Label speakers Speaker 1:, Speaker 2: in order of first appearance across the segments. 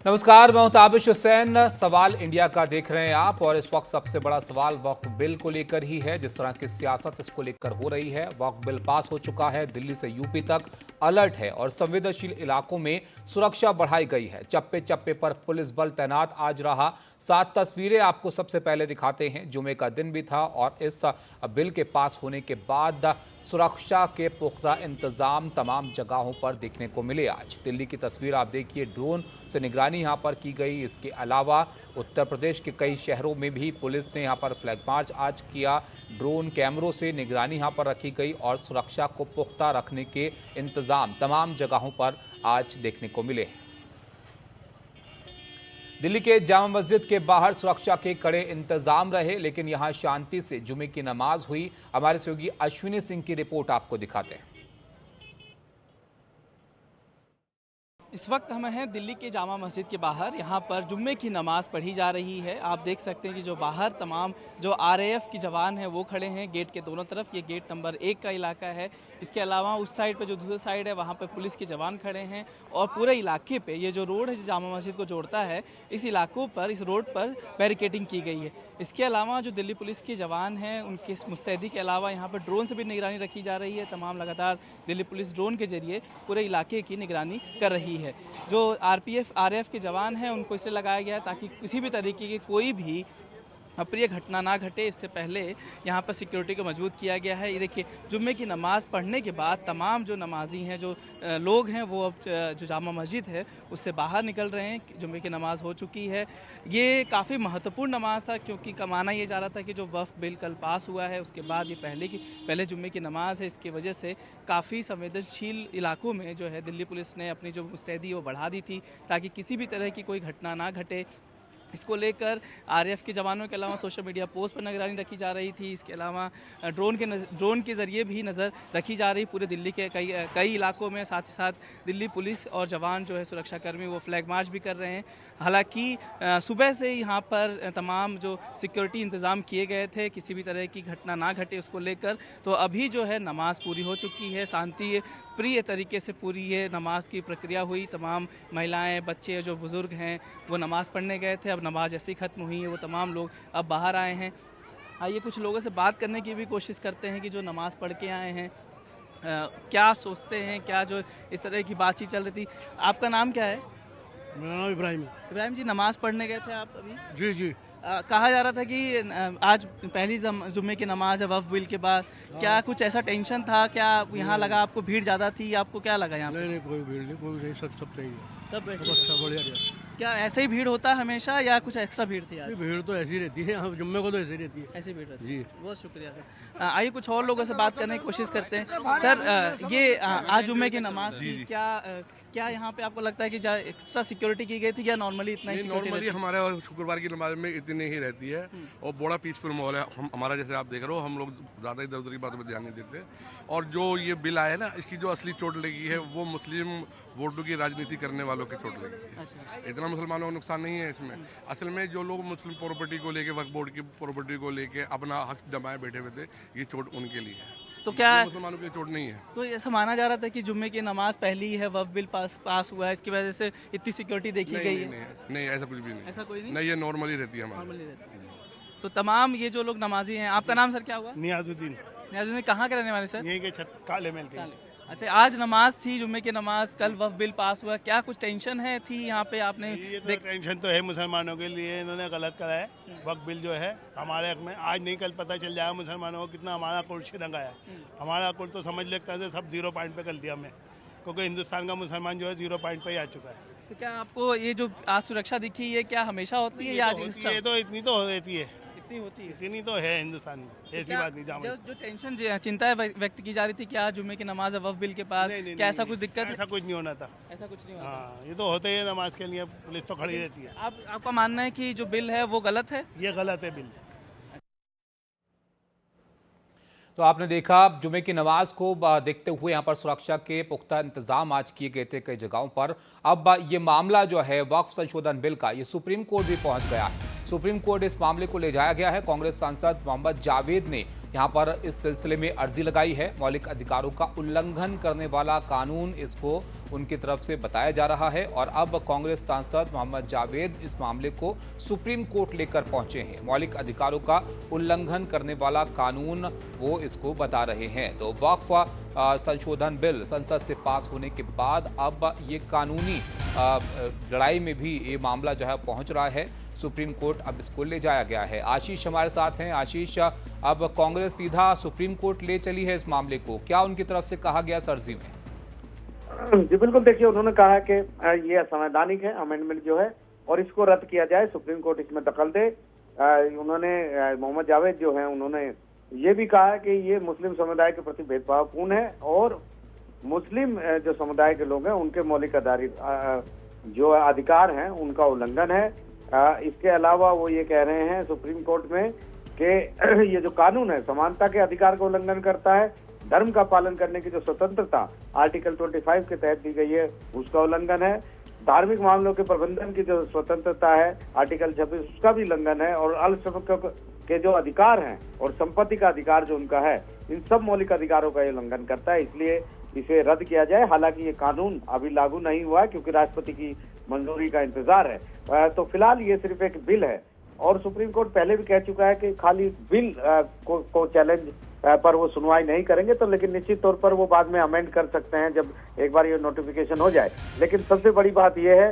Speaker 1: नमस्कार, मैं हूं ताबिश हुसैन। सवाल इंडिया का देख रहे हैं आप, और इस वक्त सबसे बड़ा सवाल वक्फ बिल को लेकर ही है। जिस तरह की सियासत इसको लेकर हो रही है, वक्फ बिल पास हो चुका है, दिल्ली से यूपी तक अलर्ट है और संवेदनशील इलाकों में सुरक्षा बढ़ाई गई है। चप्पे चप्पे पर पुलिस बल तैनात आज रहा। 7 तस्वीरें आपको सबसे पहले दिखाते हैं। जुमे का दिन भी था और इस बिल के पास होने के बाद सुरक्षा के पुख्ता इंतजाम तमाम जगहों पर देखने को मिले। आज दिल्ली की तस्वीर आप देखिए, ड्रोन से निगरानी यहां पर की गई। इसके अलावा उत्तर प्रदेश के कई शहरों में भी पुलिस ने यहां पर फ्लैग मार्च आज किया। ड्रोन कैमरों से निगरानी यहां पर रखी गई और सुरक्षा को पुख्ता रखने के इंतजाम तमाम जगहों पर आज देखने को मिले। दिल्ली के जामा मस्जिद के बाहर सुरक्षा के कड़े इंतजाम रहे, लेकिन यहां शांति से जुमे की नमाज हुई। हमारे सहयोगी अश्विनी सिंह की रिपोर्ट आपको दिखाते हैं।
Speaker 2: इस वक्त हम हैं दिल्ली के जामा मस्जिद के बाहर। यहाँ पर जुम्मे की नमाज़ पढ़ी जा रही है। आप देख सकते हैं कि जो बाहर तमाम जो आरएएफ की जवान हैं वो खड़े हैं गेट के दोनों तरफ। ये गेट नंबर 1 का इलाका है। इसके अलावा उस साइड पे जो दूसरी साइड है वहाँ पे पुलिस के जवान खड़े हैं। और पूरे इलाके पे ये जो रोड है जो जामा मस्जिद को जोड़ता है, इस इलाकों पर, इस रोड पर बैरिकेडिंग की गई है। इसके अलावा जो दिल्ली पुलिस के जवान हैं उनके मुस्तैदी के अलावा यहाँ पर ड्रोन से भी निगरानी रखी जा रही है। तमाम लगातार दिल्ली पुलिस ड्रोन के जरिए पूरे इलाके की निगरानी कर रही है। जो आरएएफ के जवान हैं उनको इसलिए लगाया गया है ताकि किसी भी तरीके की कोई भी अप्रिय घटना ना घटे। इससे पहले यहाँ पर सिक्योरिटी को मजबूत किया गया है। ये देखिए, जुम्मे की नमाज़ पढ़ने के बाद तमाम जो नमाजी हैं, जो लोग हैं, वो अब जो जामा मस्जिद है उससे बाहर निकल रहे हैं। जुम्मे की नमाज़ हो चुकी है। ये काफ़ी महत्वपूर्ण नमाज़ था क्योंकि माना ये जा रहा था कि जो वक्फ बिल कल पास हुआ है उसके बाद ये पहले जुम्मे की नमाज़ है। इसकी वजह से काफ़ी संवेदनशील इलाकों में जो है दिल्ली पुलिस ने अपनी जो मुस्तैदी वो बढ़ा दी थी ताकि किसी भी तरह की कोई घटना ना घटे। इसको लेकर आरएएफ के जवानों के अलावा सोशल मीडिया पोस्ट पर निगरानी रखी जा रही थी। इसके अलावा ड्रोन के ज़रिए भी नज़र रखी जा रही पूरे दिल्ली के कई इलाकों में। साथ ही साथ दिल्ली पुलिस और जवान जो है सुरक्षाकर्मी वो फ्लैग मार्च भी कर रहे हैं। हालांकि सुबह से यहाँ पर तमाम जो सिक्योरिटी इंतज़ाम किए गए थे किसी भी तरह की घटना ना घटे उसको लेकर। तो अभी जो है नमाज़ पूरी हो चुकी है। शांति प्रिय तरीके से पूरी ये नमाज की प्रक्रिया हुई। तमाम महिलाएं, बच्चे, जो बुज़ुर्ग हैं वो नमाज़ पढ़ने गए थे। अब नमाज ऐसे ही ख़त्म हुई है, वो तमाम लोग अब बाहर आए हैं। आइए कुछ लोगों से बात करने की भी कोशिश करते हैं कि जो नमाज़ पढ़ के आए हैं क्या सोचते हैं, क्या जो इस तरह की बातचीत चल रही थी। आपका नाम क्या है?
Speaker 3: मेरा नाम इब्राहिम है।
Speaker 2: इब्राहिम जी, नमाज़ पढ़ने गए थे आप अभी?
Speaker 3: जी जी।
Speaker 2: कहा जा रहा था कि आज पहली जुम्मे की नमाज है वक्फ बिल के बाद। क्या कुछ ऐसा टेंशन था? क्या यहाँ लगा आपको भीड़ ज़्यादा थी? आपको क्या लगा यहाँ पे?
Speaker 3: नहीं कोई भीड़ नहीं, कोई नहीं, सब सही है।
Speaker 2: सब
Speaker 3: सब अच्छा, बढ़िया।
Speaker 2: क्या ऐसे ही भीड़ होता है हमेशा या कुछ एक्स्ट्रा भीड़ थी आज?
Speaker 3: भीड़ तो ऐसी रहती है, हम जुम्मे को तो ऐसी रहती है।
Speaker 2: ऐसी भीड़ रहती
Speaker 3: जी।
Speaker 2: है। बहुत शुक्रिया सर। आइए कुछ और लोगों से बात करने की कोशिश करते हैं। सर, ये आज जुम्मे की नमाज थी, क्या यहाँ पे आपको लगता है कि एक्स्ट्रा सिक्योरिटी की गई थी या नॉर्मली इतना ही सिक्योरिटी?
Speaker 4: नॉर्मली हमारे शुक्रवार की नमाज में इतनी ही रहती है और बड़ा पीसफुल माहौल है। हमारा जैसे आप देख रहे हो, हम लोग ज़्यादा इधर उधर की बातों पर ध्यान नहीं देते। और जो ये बिल आया है ना, इसकी जो असली चोट लगी है वो मुस्लिम वोटों की राजनीति करने वालों की चोट लगी है।
Speaker 2: अच्छा।
Speaker 4: इतना मुसलमानों को नुकसान नहीं है इसमें। असल में जो लोग मुस्लिम प्रॉपर्टी को लेके, वक्फ बोर्ड की प्रॉपर्टी को लेके अपना हक जमाए बैठे हुए थे, ये चोट उनके लिए है।
Speaker 2: तो क्या
Speaker 4: मुसलमानों के लिए चोट नहीं है।
Speaker 2: तो ऐसा माना जा रहा था कि जुम्मे की नमाज पहली है, वक्फ बिल पास हुआ है, इसकी वजह से इतनी सिक्योरिटी देखी गई है?
Speaker 4: नहीं, ऐसा कुछ भी नहीं।
Speaker 2: ऐसा कोई नहीं?
Speaker 4: नहीं, ये नॉर्मली रहती है हमारी।
Speaker 2: नॉर्मली रहती है। तो तमाम ये जो लोग नमाजी हैं, आपका नाम सर क्या हुआ?
Speaker 3: नियाजुद्दीन।
Speaker 2: नियाजुद्दीन, कहाँ के रहने वाले सर?
Speaker 3: यही के छत काले मेल के।
Speaker 2: अच्छा, आज नमाज थी, जुम्मे की नमाज, कल वक्फ बिल पास हुआ। क्या कुछ टेंशन है थी यहाँ पे? आपने
Speaker 3: ये तो टेंशन तो है मुसलमानों के लिए, इन्होंने गलत करा है। वक्फ बिल जो है हमारे हक में आज नहीं कल पता चल जाएगा मुसलमानों को कितना हमारा कुर्श रंगा है। हमारा कुल तो समझ लेते हैं सब 0 पॉइंट पे कर दिया हमने, क्योंकि हिंदुस्तान का मुसलमान जो है 0 पॉइंट पे ही आ चुका है।
Speaker 2: तो क्या आपको ये जो आज सुरक्षा दिखी है क्या हमेशा होती है या आज
Speaker 3: ये तो इतनी तो होती है,
Speaker 2: होती है?
Speaker 3: इतनी तो है हिंदुस्तान में, ऐसी बात नहीं।
Speaker 2: जो टेंशन चिंता व्यक्त की जा रही थी कि आज जुम्मे की नमाज है वक्फ बिल के बाद, क्या ऐसा कुछ दिक्कत है?
Speaker 3: ऐसा कुछ नहीं होना था।
Speaker 2: ऐसा कुछ नहीं होता?
Speaker 3: हाँ, ये तो होते ही है, नमाज के लिए पुलिस तो खड़ी रहती है।
Speaker 2: आपका मानना है कि जो बिल है वो गलत है?
Speaker 3: ये गलत है बिल।
Speaker 1: तो आपने देखा, जुमे की नमाज को देखते हुए यहाँ पर सुरक्षा के पुख्ता इंतजाम आज किए गए थे कई जगहों पर। अब ये मामला जो है वक्फ संशोधन बिल का, ये सुप्रीम कोर्ट भी पहुंच गया है। सुप्रीम कोर्ट इस मामले को ले जाया गया है। कांग्रेस सांसद मोहम्मद जावेद ने यहां पर इस सिलसिले में अर्जी लगाई है। मौलिक अधिकारों का उल्लंघन करने वाला कानून इसको उनकी तरफ से बताया जा रहा है और अब कांग्रेस सांसद मोहम्मद जावेद इस मामले को सुप्रीम कोर्ट लेकर पहुंचे हैं। मौलिक अधिकारों का उल्लंघन करने वाला कानून वो इसको बता रहे हैं। तो वक्फ संशोधन बिल संसद से पास होने के बाद अब ये कानूनी लड़ाई में भी ये मामला जो है पहुंच रहा है सुप्रीम कोर्ट। अब इसको ले जाया गया है। आशीष हमारे साथ हैं। आशीष, अब कांग्रेस सीधा सुप्रीम कोर्ट ले चली है इस मामले को, क्या उनकी तरफ से कहा गया अर्जी में?
Speaker 5: जी बिल्कुल, देखिए उन्होंने कहा कि ये असंवैधानिक है अमेंडमेंट जो है और इसको रद्द किया जाए, सुप्रीम कोर्ट इसमें दखल दे। उन्होंने मोहम्मद जावेद जो है उन्होंने ये भी कहा है कि ये मुस्लिम समुदाय के प्रति भेदभावपूर्ण है और मुस्लिम जो समुदाय के लोग हैं उनके मौलिक आधारित जो अधिकार हैं उनका उल्लंघन है। इसके अलावा वो ये कह रहे हैं सुप्रीम कोर्ट में कि ये जो कानून है समानता के अधिकार का उल्लंघन करता है, धर्म का पालन करने की जो स्वतंत्रता आर्टिकल 25 के तहत दी गई है उसका उल्लंघन है, धार्मिक मामलों के प्रबंधन की जो स्वतंत्रता है आर्टिकल 26 उसका भी उल्लंघन है और अल्पसंख्यक के जो अधिकार हैं और संपत्ति का अधिकार जो उनका है इन सब मौलिक अधिकारों का ये उल्लंघन करता है, इसलिए इसे रद्द किया जाए। हालांकि ये कानून अभी लागू नहीं हुआ है क्योंकि राष्ट्रपति की मंजूरी का इंतजार है। तो फिलहाल ये सिर्फ एक बिल है और सुप्रीम कोर्ट पहले भी कह चुका है कि खाली बिल को चैलेंज पर वो सुनवाई नहीं करेंगे, तो लेकिन निश्चित तौर पर वो बाद में अमेंड कर सकते हैं जब एक बार ये नोटिफिकेशन हो जाए। लेकिन सबसे बड़ी बात ये है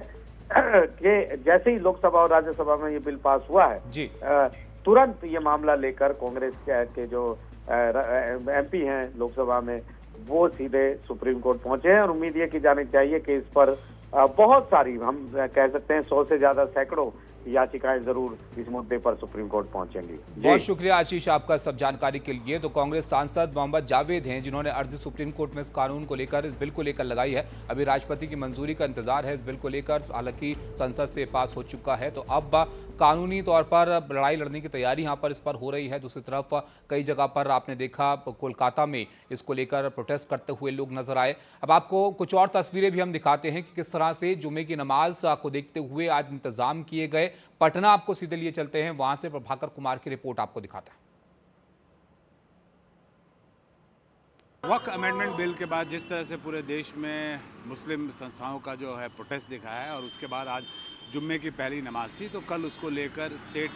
Speaker 5: कि जैसे ही लोकसभा और राज्यसभा में ये बिल पास हुआ है
Speaker 1: जी
Speaker 5: तुरंत ये मामला लेकर कांग्रेस के जो एमपी हैं लोकसभा में वो सीधे सुप्रीम कोर्ट पहुंचे हैं और उम्मीद ये की जानी चाहिए कि इस पर बहुत सारी, हम कह सकते हैं 100 से ज्यादा सैकड़ों याचिकाएं जरूर इस मुद्दे पर सुप्रीम कोर्ट पहुंचेंगी।
Speaker 1: बहुत शुक्रिया आशीष आपका सब जानकारी के लिए। तो कांग्रेस सांसद मोहम्मद जावेद हैं जिन्होंने अर्जी सुप्रीम कोर्ट में इस कानून को लेकर, इस बिल को लेकर लगाई है। अभी राष्ट्रपति की मंजूरी का इंतजार है इस बिल को लेकर, हालांकि संसद से पास हो चुका है। तो अब कानूनी तौर पर लड़ाई लड़ने की तैयारी यहाँ पर इस पर हो रही है। दूसरी तरफ कई जगह पर आपने देखा कोलकाता में इसको लेकर प्रोटेस्ट करते हुए लोग नजर आए। अब आपको कुछ और तस्वीरें भी हम दिखाते हैं कि किस तरह से जुमे की नमाज को देखते हुए आज इंतजाम किए गए। पटना आपको सीधे लिए चलते हैं, वहां से प्रभाकर कुमार की रिपोर्ट आपको दिखाता है।
Speaker 6: वक्फ अमेंडमेंट बिल के बाद जिस तरह से पूरे देश में मुस्लिम संस्थाओं का जो है प्रोटेस्ट दिखा है और उसके बाद आज जुम्मे की पहली नमाज थी, तो कल उसको लेकर स्टेट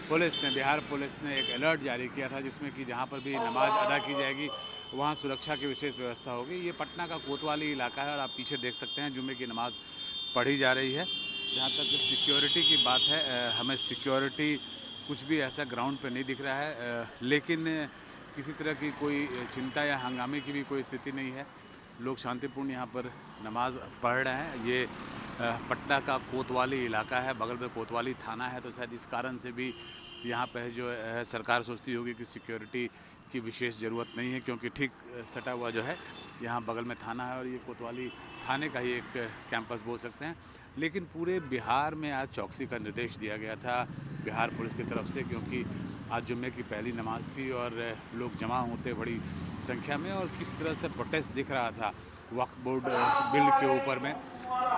Speaker 6: पुलिस ने, बिहार पुलिस ने एक अलर्ट जारी किया था जिसमें कि जहां पर भी नमाज अदा की जाएगी वहां सुरक्षा की विशेष व्यवस्था होगी। ये पटना का कोतवाली इलाका है और आप पीछे देख सकते हैं जुम्मे की नमाज पढ़ी जा रही है। जहाँ तक सिक्योरिटी की बात है, हमें सिक्योरिटी कुछ भी ऐसा ग्राउंड पे नहीं दिख रहा है, लेकिन किसी तरह की कोई चिंता या हंगामे की भी कोई स्थिति नहीं है। लोग शांतिपूर्ण यहाँ पर नमाज पढ़ रहे हैं। ये पटना का कोतवाली इलाका है, बगल में कोतवाली थाना है, तो शायद इस कारण से भी यहाँ पर जो है सरकार सोचती होगी कि सिक्योरिटी की विशेष ज़रूरत नहीं है, क्योंकि ठीक सटा हुआ जो है यहाँ बगल में थाना है और ये कोतवाली थाने का ही एक कैंपस बोल सकते हैं। लेकिन पूरे बिहार में आज चौकसी का निर्देश दिया गया था बिहार पुलिस की तरफ से, क्योंकि आज जुम्मे की पहली नमाज थी और लोग जमा होते बड़ी संख्या में और किस तरह से प्रोटेस्ट दिख रहा था वक्फ बोर्ड बिल के ऊपर में।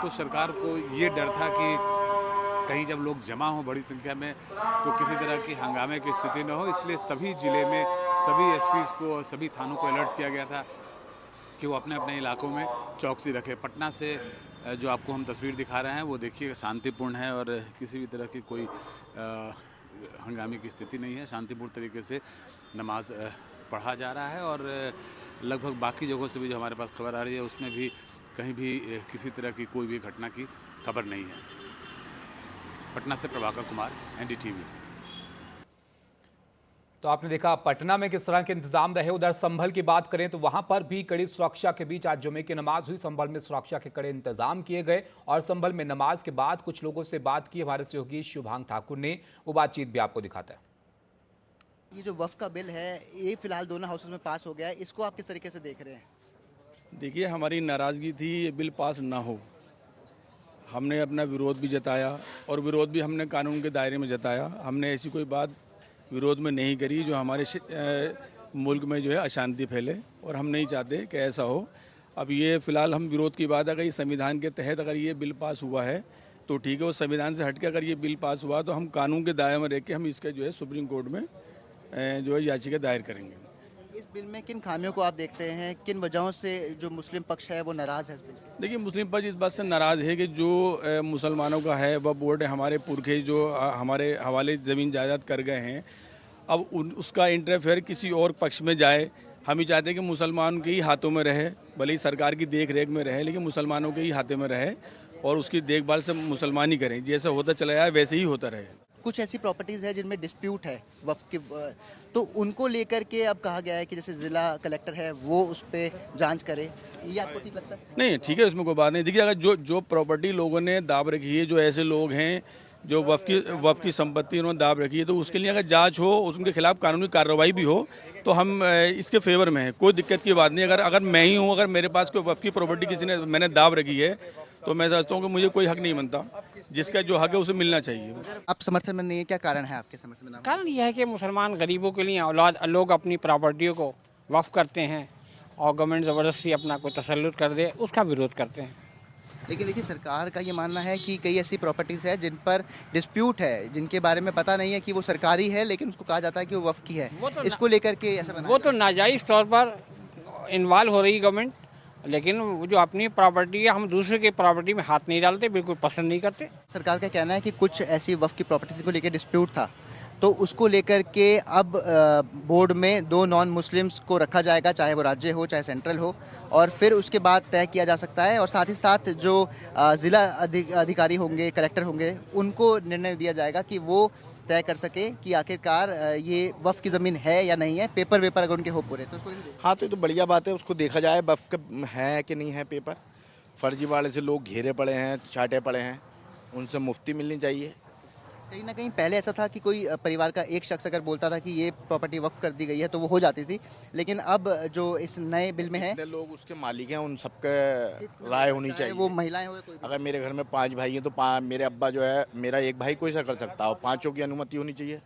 Speaker 6: तो सरकार को ये डर था कि कहीं जब लोग जमा हों बड़ी संख्या में तो किसी तरह की हंगामे की स्थिति न हो, इसलिए सभी ज़िले में सभी एसपीज़ को और सभी थानों को अलर्ट किया गया था कि वो अपने अपने इलाकों में चौकसी रखें। पटना से जो आपको हम तस्वीर दिखा रहे हैं वो देखिए शांतिपूर्ण है और किसी भी तरह की कोई हंगामे की स्थिति नहीं है। शांतिपूर्ण तरीके से नमाज पढ़ा जा रहा है और लगभग बाकी जगहों से भी जो हमारे पास खबर आ रही है उसमें भी कहीं भी किसी तरह की कोई भी घटना की खबर नहीं है। पटना से प्रभाकर कुमार, NDTV।
Speaker 1: तो आपने देखा पटना में किस तरह के इंतजाम रहे। उधर संभल की बात करें तो वहां पर भी कड़ी सुरक्षा के बीच आज जुमे की नमाज हुई। संभल में सुरक्षा के कड़े इंतजाम किए गए और संभल में नमाज के बाद कुछ लोगों से बात की हमारे सहयोगी शुभांग ठाकुर ने, वो बातचीत भी आपको दिखाता है।
Speaker 7: ये जो वक्फ का बिल है ये फिलहाल दोनों हाउसेस में पास हो गया है, इसको आप किस तरीके से देख रहे हैं?
Speaker 8: देखिए, हमारी नाराज़गी थी ये बिल पास ना हो। हमने अपना विरोध भी जताया और विरोध भी हमने कानून के दायरे में जताया। हमने ऐसी कोई बात विरोध में नहीं करी जो हमारे मुल्क में जो है अशांति फैले, और हम नहीं चाहते कि ऐसा हो। अब ये फ़िलहाल हम विरोध की बात, अगर ये संविधान के तहत अगर ये बिल पास हुआ है तो ठीक है, वो संविधान से हट के अगर ये बिल पास हुआ तो हम कानून के दायरे में रह के हम इसका जो है सुप्रीम कोर्ट में जो है याचिका दायर करेंगे।
Speaker 7: इस बिल में किन खामियों को आप देखते हैं, किन वजहों से जो मुस्लिम पक्ष है वो नाराज़ है इस बिल से?
Speaker 8: देखिए, मुस्लिम पक्ष इस बात से नाराज़ है कि जो मुसलमानों का है वह बोर्ड हमारे पुरखे जो हमारे हवाले ज़मीन जायदाद कर गए हैं, अब उसका इंटरफेयर किसी और पक्ष में जाए। हम ही चाहते हैं कि मुसलमान के ही हाथों में रहे, भले ही सरकार की देख रेख में रहे, लेकिन मुसलमानों के ही हाथों में रहे और उसकी देखभाल से मुसलमान ही करें। जैसा होता चला जाए वैसे ही होता रहे।
Speaker 7: कुछ ऐसी प्रॉपर्टीज़ है जिनमें डिस्प्यूट है वक्फ की, तो उनको लेकर के अब कहा गया है कि जैसे ज़िला कलेक्टर है वो उस पर जांच करे। ये आपको ठीक लगता है?
Speaker 8: नहीं, ठीक है, उसमें कोई बात नहीं। देखिए, अगर जो प्रॉपर्टी लोगों ने दाब रखी है, जो ऐसे लोग हैं जो वक्फ की संपत्ति उन्होंने दाब रखी है, तो उसके लिए अगर जांच हो, उनके खिलाफ कानूनी कार्रवाई भी हो, तो हम इसके फेवर में हैं। कोई दिक्कत की बात नहीं। अगर मैं ही हूँ, अगर मेरे पास कोई वक्फ की प्रॉपर्टी किसी ने मैंने दाब रखी है, तो मैं समझता हूँ कि मुझे कोई हक नहीं बनता। जिसका जो हक है उसे मिलना चाहिए।
Speaker 7: आप समर्थन में नहीं है, क्या कारण है आपके समर्थन में?
Speaker 9: कारण यह है कि मुसलमान गरीबों के लिए औलाद लोग अपनी प्रॉपर्टियों को वक्फ करते हैं और गवर्नमेंट ज़बरदस्ती अपना कोई तसल्लुत कर दे, उसका विरोध करते हैं।
Speaker 7: लेकिन देखिए, सरकार का ये मानना है कि कई ऐसी प्रॉपर्टीज़ है जिन पर डिस्प्यूट है, जिनके बारे में पता नहीं है कि वो सरकारी है, लेकिन उसको कहा जाता है कि वो वक्फ की है। इसको लेकर के ऐसा बना,
Speaker 9: वो तो नाजायज़ तौर पर इन्वॉल्व हो रही गवर्नमेंट, लेकिन वो जो अपनी प्रॉपर्टी है, हम दूसरे की प्रॉपर्टी में हाथ नहीं डालते, बिल्कुल पसंद नहीं करते।
Speaker 7: सरकार का कहना है कि कुछ ऐसी वक्फ की प्रॉपर्टीज़ को लेकर डिस्प्यूट था, तो उसको लेकर के अब बोर्ड में 2 नॉन मुस्लिम्स को रखा जाएगा, चाहे वो राज्य हो चाहे सेंट्रल हो, और फिर उसके बाद तय किया जा सकता है। और साथ ही साथ जो ज़िला अधिकारी होंगे, कलेक्टर होंगे, उनको निर्णय दिया जाएगा कि वो तय कर सके कि आखिरकार ये वक्फ की ज़मीन है या नहीं है। पेपर वेपर अगर उनके हो पूरे तो उसको
Speaker 10: हाँ, तो ये तो बढ़िया बात है, उसको देखा जाए वक्फ का है कि नहीं है पेपर। फर्जीवाड़े से लोग घेरे पड़े हैं, चाटे पड़े हैं, उनसे मुफ्ती मिलनी चाहिए।
Speaker 7: कहीं ना कहीं पहले ऐसा था कि कोई परिवार का एक शख्स अगर बोलता था कि ये प्रॉपर्टी वक्फ कर दी गई है तो वो हो जाती थी, लेकिन अब जो इस नए बिल में है,
Speaker 10: लोग उसके मालिक हैं, उन सबके राय होनी चाहिए।
Speaker 7: वो महिलाएं हो, कोई
Speaker 10: अगर मेरे घर में 5 भाई हैं तो मेरे अब्बा जो है, मेरा एक भाई कोई सा कर सकता है, 5 की अनुमति होनी चाहिए।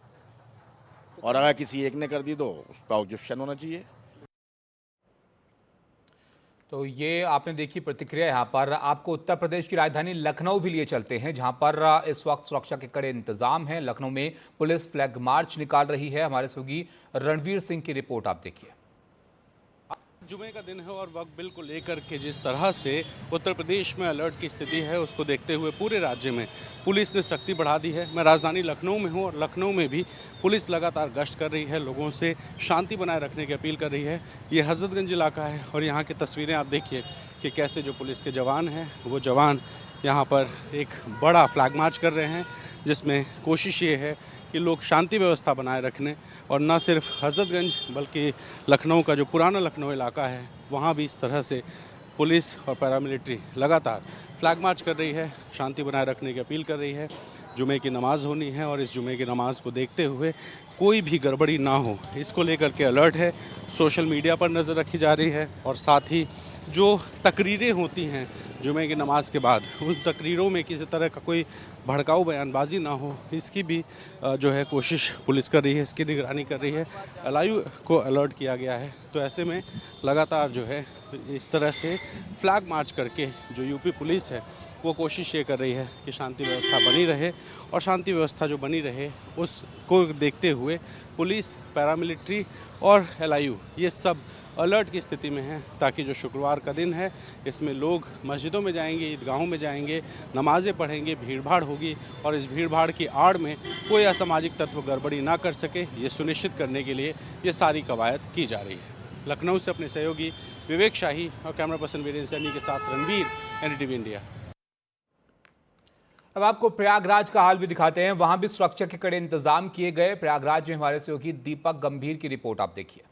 Speaker 10: और अगर किसी एक ने कर दी तो उस पर ऑब्जेक्शन होना चाहिए।
Speaker 1: तो ये आपने देखी प्रतिक्रिया। यहाँ पर आपको उत्तर प्रदेश की राजधानी लखनऊ भी लिए चलते हैं, जहाँ पर इस वक्त सुरक्षा के कड़े इंतजाम हैं। लखनऊ में पुलिस फ्लैग मार्च निकाल रही है। हमारे सहयोगी रणवीर सिंह की रिपोर्ट आप देखिए।
Speaker 11: जुमे का दिन है और वक्फ बिल को लेकर के जिस तरह से उत्तर प्रदेश में अलर्ट की स्थिति है, उसको देखते हुए पूरे राज्य में पुलिस ने सख्ती बढ़ा दी है। मैं राजधानी लखनऊ में हूँ और लखनऊ में भी पुलिस लगातार गश्त कर रही है, लोगों से शांति बनाए रखने की अपील कर रही है। ये हजरतगंज इलाका है और यहाँ की तस्वीरें आप देखिए कि कैसे जो पुलिस के जवान हैं, वो जवान यहाँ पर एक बड़ा फ्लैग मार्च कर रहे हैं, जिसमें कोशिश ये है कि लोग शांति व्यवस्था बनाए रखने, और न सिर्फ हजरतगंज बल्कि लखनऊ का जो पुराना लखनऊ इलाका है, वहाँ भी इस तरह से पुलिस और पैरामिलिट्री लगातार फ्लैग मार्च कर रही है, शांति बनाए रखने की अपील कर रही है। जुमे की नमाज़ होनी है और इस जुमे की नमाज़ को देखते हुए कोई भी गड़बड़ी ना हो, इसको लेकर के अलर्ट है। सोशल मीडिया पर नज़र रखी जा रही है और साथ ही जो तकरीरें होती हैं जुमे की नमाज़ के बाद, उस तकरीरों में किसी तरह का कोई भड़काऊ बयानबाजी ना हो, इसकी भी जो है कोशिश पुलिस कर रही है, इसकी निगरानी कर रही है। एलआईयू को अलर्ट किया गया है। तो ऐसे में लगातार जो है इस तरह से फ्लैग मार्च करके जो यूपी पुलिस है वो कोशिश ये कर रही है कि शांति व्यवस्था बनी रहे, और शांति व्यवस्था जो बनी रहे उसको देखते हुए पुलिस, पैरामिलिट्री और एलआईयू ये सब अलर्ट की स्थिति में है, ताकि जो शुक्रवार का दिन है इसमें लोग मस्जिदों में जाएंगे, ईदगाहों में जाएंगे, नमाज़ें पढ़ेंगे, भीड़भाड़ होगी, और इस भीड़भाड़ की आड़ में कोई असामाजिक तत्व गड़बड़ी ना कर सके, ये सुनिश्चित करने के लिए ये सारी कवायद की जा रही है। लखनऊ से अपने सहयोगी विवेक शाही और कैमरा पर्सन वीरेंद्र सैनी के साथ रणवीर, एनडीटीवी इंडिया।
Speaker 1: अब आपको प्रयागराज का हाल भी दिखाते हैं। वहां भी सुरक्षा के कड़े इंतजाम किए गए। प्रयागराज में हमारे सहयोगी दीपक गंभीर की रिपोर्ट आप देखिए।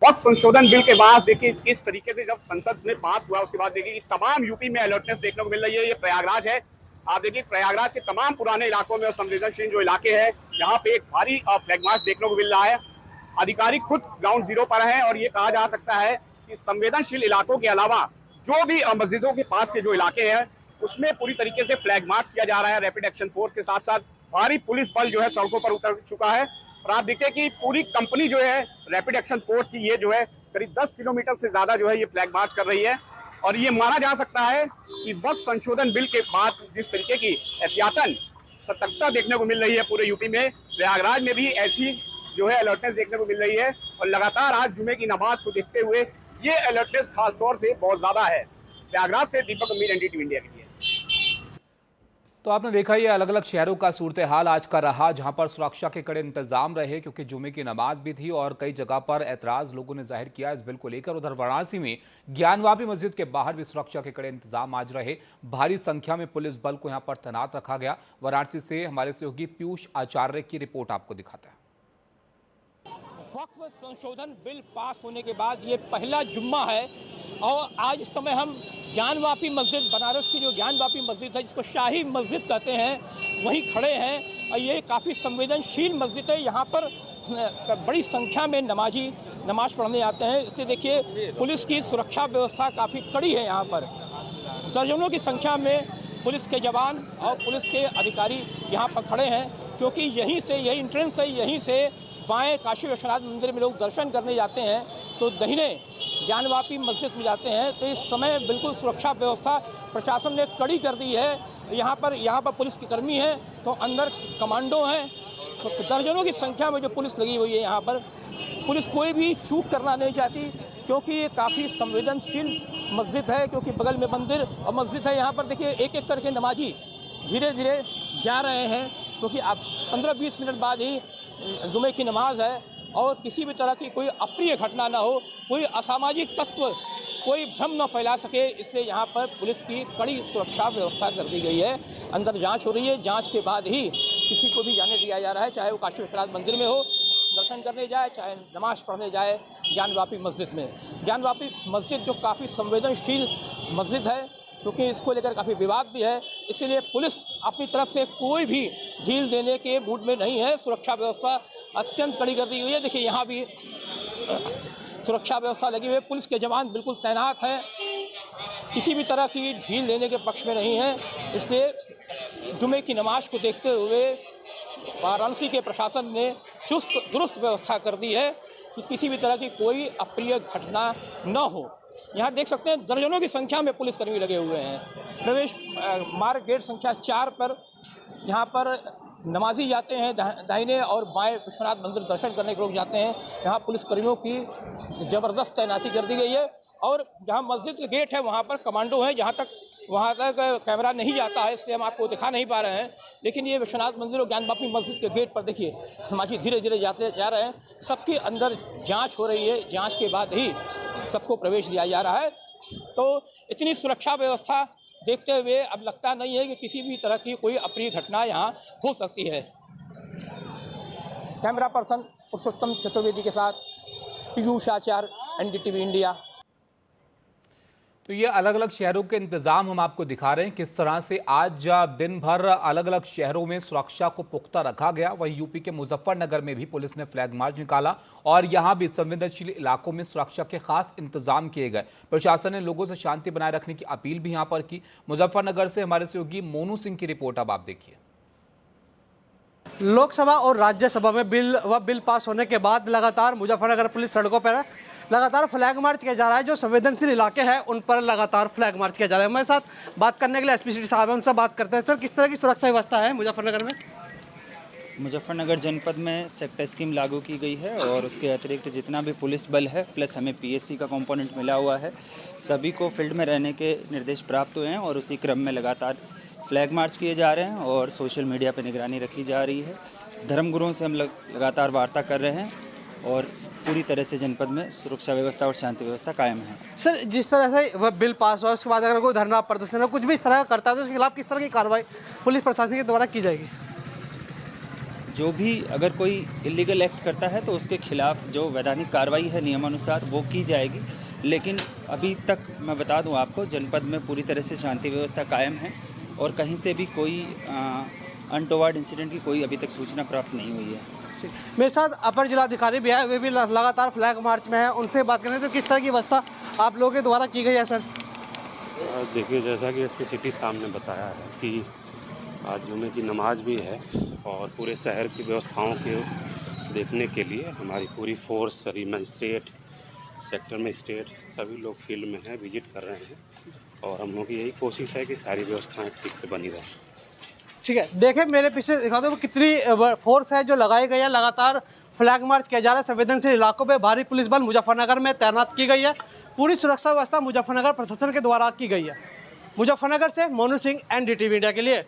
Speaker 12: वक्फ संशोधन बिल के बाद देखिए किस तरीके से जब संसद में पास हुआ, उसके बाद देखिए तमाम यूपी में अलर्टनेस देखने को मिल रही है। ये प्रयागराज है, आप देखिए प्रयागराज के तमाम पुराने इलाकों में और संवेदनशील जो इलाके हैं, यहाँ पे एक भारी फ्लैग मार्च देखने को मिल रहा है। अधिकारी खुद ग्राउंड जीरो पर हैं और ये कहा जा सकता है कि संवेदनशील इलाकों के अलावा जो भी मस्जिदों के पास के जो इलाके हैं उसमें पूरी तरीके से फ्लैग मार्च किया जा रहा है। रैपिड एक्शन फोर्स के साथ साथ भारी पुलिस बल जो है सड़कों पर उतर चुका है। और आप देखिए कि पूरी कंपनी जो है रैपिड एक्शन फोर्स की, ये जो है करीब 10 किलोमीटर से ज्यादा जो है ये फ्लैग मार्च कर रही है। और ये माना जा सकता है कि वक्फ संशोधन बिल के बाद जिस तरीके की एहतियातन सतर्कता देखने को मिल रही है पूरे यूपी में, प्रयागराज में भी ऐसी जो है अलर्टनेस देखने को मिल रही है। और लगातार आज जुमे की नमाज को देखते हुए ये अलर्टनेस खास तौर से बहुत ज्यादा है। प्रयागराज से दीपक अमीर, एनडीटीवी इंडिया के लिए।
Speaker 1: तो आपने देखा ये अलग अलग शहरों का सूरत हाल आज का रहा, जहां पर सुरक्षा के कड़े इंतजाम रहे क्योंकि जुमे की नमाज भी थी और कई जगह पर ऐतराज लोगों ने जाहिर किया इस बिल को लेकर। उधर वाराणसी में ज्ञानवापी मस्जिद के बाहर भी सुरक्षा के कड़े इंतजाम आज रहे। भारी संख्या में पुलिस बल को यहां पर तैनात रखा गया। वाराणसी से हमारे सहयोगी पीयूष आचार्य की रिपोर्ट आपको दिखाते हैं।
Speaker 13: वक्फ संशोधन बिल पास होने के बाद ये पहला जुम्मा है और आज इस समय हम ज्ञानवापी मस्जिद, बनारस की जो ज्ञानवापी मस्जिद है जिसको शाही मस्जिद कहते हैं, वहीं खड़े हैं। और ये काफ़ी संवेदनशील मस्जिद है। यहाँ पर बड़ी संख्या में नमाजी नमाज पढ़ने आते हैं। इसलिए देखिए पुलिस की सुरक्षा व्यवस्था काफ़ी कड़ी है। यहाँ पर दर्जनों की संख्या में पुलिस के जवान और पुलिस के अधिकारी यहाँ पर खड़े हैं, क्योंकि यहीं से, यही इंट्रेंस है, यहीं से बाएं काशी विश्वनाथ मंदिर में लोग दर्शन करने जाते हैं तो दाहिने ज्ञानवापी मस्जिद में जाते हैं। तो इस समय बिल्कुल सुरक्षा व्यवस्था प्रशासन ने कड़ी कर दी है। यहाँ पर पुलिस के कर्मी हैं तो अंदर कमांडो हैं, तो दर्जनों की संख्या में जो पुलिस लगी हुई है। यहाँ पर पुलिस कोई भी चूक करना नहीं चाहती, क्योंकि ये काफ़ी संवेदनशील मस्जिद है, क्योंकि बगल में मंदिर और मस्जिद है। यहाँ पर देखिए एक एक करके नमाजी धीरे धीरे जा रहे हैं, क्योंकि अब 15-20 मिनट बाद ही जुमे की नमाज है और किसी भी तरह की कोई अप्रिय घटना ना हो, कोई असामाजिक तत्व कोई भ्रम न फैला सके, इसलिए यहाँ पर पुलिस की कड़ी सुरक्षा व्यवस्था कर दी गई है। अंदर जांच हो रही है, जांच के बाद ही किसी को भी जाने दिया जा रहा है, चाहे वो काशी विश्वनाथ मंदिर में हो दर्शन करने जाए, चाहे नमाज पढ़ने जाए ज्ञानवापी मस्जिद में। ज्ञानवापी मस्जिद जो काफ़ी संवेदनशील मस्जिद है, क्योंकि इसको लेकर काफ़ी विवाद भी है, इसीलिए पुलिस अपनी तरफ से कोई भी ढील देने के मूड में नहीं है। सुरक्षा व्यवस्था अत्यंत कड़ी कर दी गई है। देखिए यहाँ भी सुरक्षा व्यवस्था लगी हुई है, पुलिस के जवान बिल्कुल तैनात हैं, किसी भी तरह की ढील लेने के पक्ष में नहीं है। इसलिए जुमे की नमाज को देखते हुए वाराणसी के प्रशासन ने चुस्त दुरुस्त व्यवस्था कर दी है कि किसी भी तरह की कोई अप्रिय घटना न हो। यहाँ देख सकते हैं दर्जनों की संख्या में पुलिसकर्मी लगे हुए हैं। प्रवेश मार्ग गेट संख्या 4 पर यहाँ पर नमाजी जाते हैं, दाहिने और बाएं विश्वनाथ मंदिर दर्शन करने के लोग जाते हैं। यहाँ पुलिसकर्मियों की ज़बरदस्त तैनाती कर दी गई है और जहाँ मस्जिद के गेट है वहाँ पर कमांडो हैं। वहाँ तक कैमरा नहीं जाता है, इसलिए हम आपको दिखा नहीं पा रहे हैं, लेकिन ये विश्वनाथ मंदिर और ज्ञानवापी मस्जिद के गेट पर देखिए नमाजी धीरे धीरे जा रहे हैं। सबके अंदर जाँच हो रही है, जाँच के बाद ही सबको प्रवेश दिया जा रहा है। तो इतनी सुरक्षा व्यवस्था देखते हुए अब लगता नहीं है कि किसी भी तरह की कोई अप्रिय घटना यहाँ हो सकती है। कैमरा पर्सन पुरुषोत्तम चतुर्वेदी के साथ पीयूष आचार्य, एनडीटीवी इंडिया।
Speaker 1: तो ये अलग अलग शहरों के इंतजाम हम आपको दिखा रहे हैं, किस तरह से आज दिन भर अलग अलग शहरों में सुरक्षा को पुख्ता रखा गया। वहीं यूपी के मुजफ्फरनगर में भी पुलिस ने फ्लैग मार्च निकाला और यहां भी संवेदनशील इलाकों में सुरक्षा के खास इंतजाम किए गए। प्रशासन ने लोगों से शांति बनाए रखने की अपील भी यहां पर की। मुजफ्फरनगर से हमारे सहयोगी मोनू सिंह की रिपोर्ट अब आप देखिए।
Speaker 14: लोकसभा और राज्यसभा में बिल पास होने के बाद लगातार मुजफ्फरनगर पुलिस सड़कों पर लगातार फ्लैग मार्च किया जा रहा है। जो संवेदनशील इलाके हैं उन पर लगातार फ्लैग मार्च किया जा रहा है। हमारे साथ बात करने के लिए एसपी सिटी साहब हैं, उनसे बात करते हैं। सर, किस तरह की सुरक्षा व्यवस्था है मुजफ्फरनगर में?
Speaker 15: मुजफ्फरनगर जनपद में सेक्टर स्कीम लागू की गई है और उसके अतिरिक्त जितना भी पुलिस बल है प्लस हमें पीएससी का कंपोनेंट मिला हुआ है, सभी को फील्ड में रहने के निर्देश प्राप्त हुए हैं और उसी क्रम में लगातार फ्लैग मार्च किए जा रहे हैं और सोशल मीडिया पर निगरानी रखी जा रही है। धर्मगुरुओं से हम लगातार वार्ता कर रहे हैं और पूरी तरह से जनपद में सुरक्षा व्यवस्था और शांति व्यवस्था कायम है।
Speaker 14: सर, जिस तरह से वह बिल पास हुआ उसके बाद अगर कोई धरना प्रदर्शन हो कुछ भी इस तरह करता है तो उसके खिलाफ किस तरह की कार्रवाई पुलिस प्रशासन के द्वारा की जाएगी?
Speaker 15: जो भी अगर कोई इलीगल एक्ट करता है तो उसके खिलाफ जो वैधानिक कार्रवाई है नियमानुसार वो की जाएगी। लेकिन अभी तक मैं बता दूं आपको, जनपद में पूरी तरह से शांति व्यवस्था कायम है और कहीं से भी कोई अनटोवर्ड इंसिडेंट की कोई अभी तक सूचना प्राप्त नहीं हुई है।
Speaker 14: मेरे साथ अपर जिलाधिकारी भी है, वे भी लगातार फ्लैग मार्च में है, उनसे बात करें तो किस तरह की व्यवस्था आप लोगों के द्वारा की गई है? सर
Speaker 16: देखिए, जैसा कि एसपी सिटी साहब ने बताया है कि आज जुमे की नमाज भी है और पूरे शहर की व्यवस्थाओं के देखने के लिए हमारी पूरी फोर्स, सभी मजिस्ट्रेट, सेक्टर मजिस्ट्रेट सभी लोग फील्ड में हैं, विजिट कर रहे हैं और हम लोग की यही कोशिश है कि सारी व्यवस्थाएं ठीक से बनी रहे।
Speaker 14: ठीक है, देखें मेरे पीछे दिखा दो कितनी फोर्स है जो लगाई गई है। लगातार फ्लैग मार्च किया जा रहा है। संवेदनशील इलाकों में भारी पुलिस बल मुजफ्फरनगर में तैनात की गई है। पूरी सुरक्षा व्यवस्था मुजफ्फरनगर प्रशासन के द्वारा की गई है। मुजफ्फरनगर से मोनू सिंह, NDTV इंडिया के लिए।